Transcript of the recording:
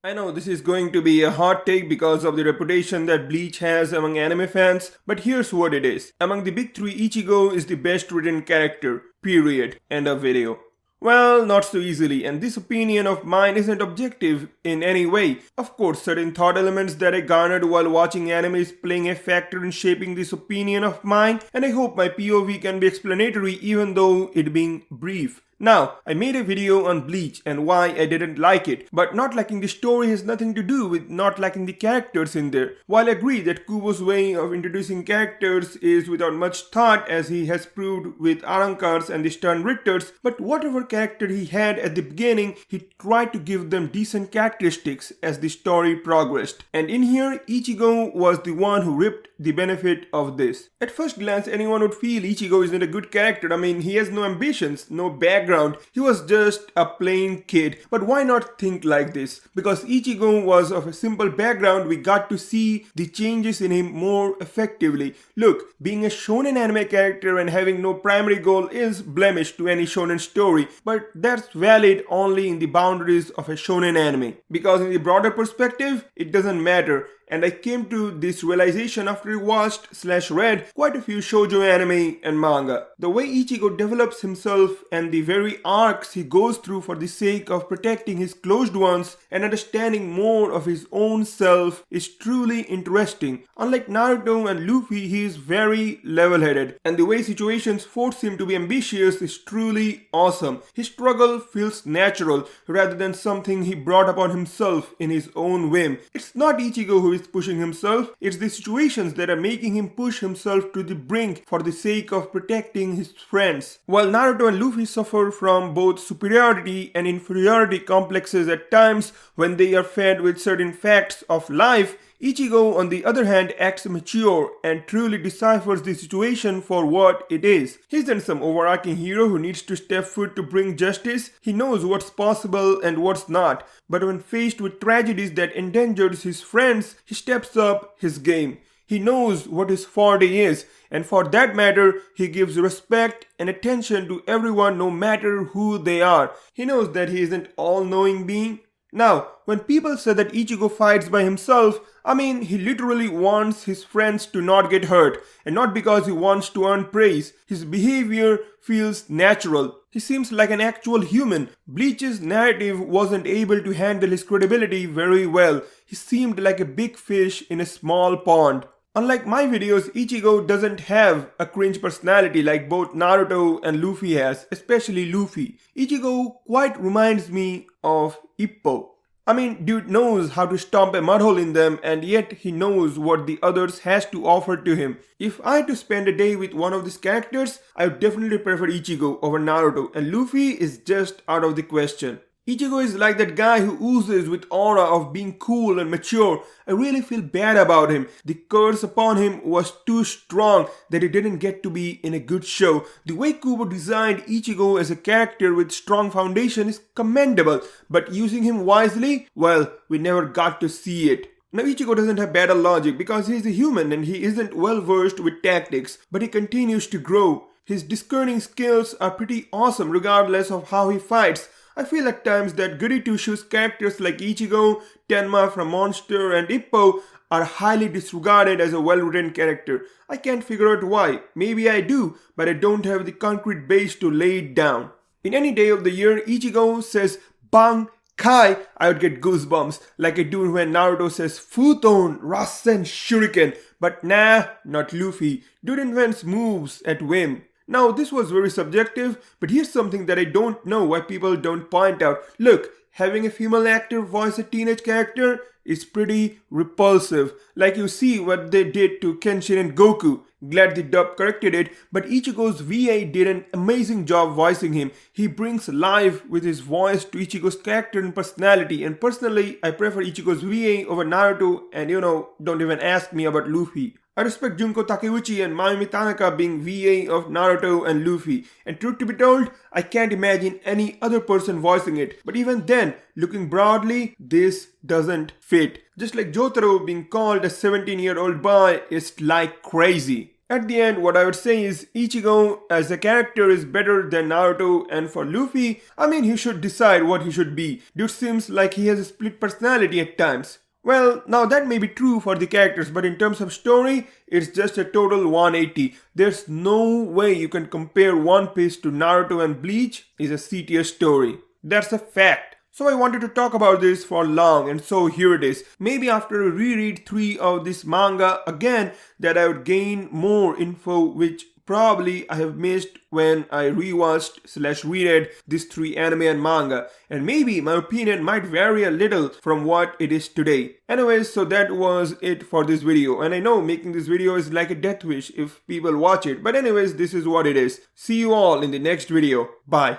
I know this is going to be a hot take because of the reputation that Bleach has among anime fans, but here's what it is. Among the big three, Ichigo is the best written character, period. End of video. Well, not so easily, and this opinion of mine isn't objective in any way. Of course, certain thought elements that I garnered while watching anime is playing a factor in shaping this opinion of mine, and I hope my POV can be explanatory even though it being brief. Now, I made a video on Bleach and why I didn't like it, but not liking the story has nothing to do with not liking the characters in there. While I agree that Kubo's way of introducing characters is without much thought as he has proved with Arankars and the Stern Richters, but whatever character he had at the beginning, he tried to give them decent characteristics as the story progressed. And in here, Ichigo was the one who reaped the benefit of this. At first glance, anyone would feel Ichigo isn't a good character. I mean, he has no ambitions, no background. He was just a plain kid. But why not think like this? Because Ichigo was of a simple background, we got to see the changes in him more effectively. Look, being a shonen anime character and having no primary goal is blemish to any shonen story, but that's valid only in the boundaries of a shonen anime. Because in the broader perspective, it doesn't matter. And I came to this realization after I watched/read quite a few shoujo anime and manga. The way Ichigo develops himself and the very arcs he goes through for the sake of protecting his closed ones and understanding more of his own self is truly interesting. Unlike Naruto and Luffy, he is very level-headed, and the way situations force him to be ambitious is truly awesome. His struggle feels natural rather than something he brought upon himself in his own whim. It's not Ichigo who is pushing himself, it's the situations that are making him push himself to the brink for the sake of protecting his friends. While Naruto and Luffy suffer from both superiority and inferiority complexes at times when they are fed with certain facts of life, Ichigo, on the other hand, acts mature and truly deciphers the situation for what it is. He isn't some overarching hero who needs to step foot to bring justice. He knows what's possible and what's not. But when faced with tragedies that endangers his friends, he steps up his game. He knows what his forte is, and for that matter, he gives respect and attention to everyone no matter who they are. He knows that he isn't all-knowing being. Now, when people say that Ichigo fights by himself, I mean, he literally wants his friends to not get hurt, and not because he wants to earn praise. His behavior feels natural. He seems like an actual human. Bleach's narrative wasn't able to handle his credibility very well. He seemed like a big fish in a small pond. Unlike my videos, Ichigo doesn't have a cringe personality like both Naruto and Luffy has, especially Luffy. Ichigo quite reminds me of Ippo. I mean, dude knows how to stomp a mudhole in them, and yet he knows what the others has to offer to him. If I had to spend a day with one of these characters, I would definitely prefer Ichigo over Naruto, and Luffy is just out of the question. Ichigo is like that guy who oozes with aura of being cool and mature. I really feel bad about him. The curse upon him was too strong that he didn't get to be in a good show. The way Kubo designed Ichigo as a character with strong foundation is commendable, but using him wisely, well, we never got to see it. Now Ichigo doesn't have battle logic because he's a human and he isn't well versed with tactics, but he continues to grow. His discerning skills are pretty awesome regardless of how he fights. I feel at times that Goody Two-Shoes characters like Ichigo, Tenma from Monster and Ippo are highly disregarded as a well-written character. I can't figure out why. Maybe I do, but I don't have the concrete base to lay it down. In any day of the year, Ichigo says Bang Kai, I would get goosebumps like I do when Naruto says Futon, Rasen, Shuriken. But nah, not Luffy. Dude invents moves at whim. Now, this was very subjective, but here's something that I don't know why people don't point out. Look, having a female actor voice a teenage character is pretty repulsive. Like you see what they did to Kenshin and Goku. Glad the dub corrected it, but Ichigo's VA did an amazing job voicing him. He brings life with his voice to Ichigo's character and personality, and personally, I prefer Ichigo's VA over Naruto, and don't even ask me about Luffy. I respect Junko Takeuchi and Mayumi Tanaka being VA of Naruto and Luffy, and truth to be told, I can't imagine any other person voicing it. But even then, looking broadly, this doesn't fit. Just like Jotaro being called a 17-year-old boy is like crazy. At the end, what I would say is Ichigo as a character is better than Naruto, and for Luffy, I mean, he should decide what he should be. Dude seems like he has a split personality at times. Well, now that may be true for the characters, but in terms of story, it's just a total 180. There's no way you can compare One Piece to Naruto, and Bleach is a C-tier story. That's a fact. So I wanted to talk about this for long, and so here it is. Maybe after a reread 3 of this manga again, that I would gain more info which probably I have missed when I rewatched/reread these 3 anime and manga, and maybe my opinion might vary a little from what it is today. Anyways, so that was it for this video, and I know making this video is like a death wish if people watch it, but anyways, this is what it is. See you all in the next video. Bye.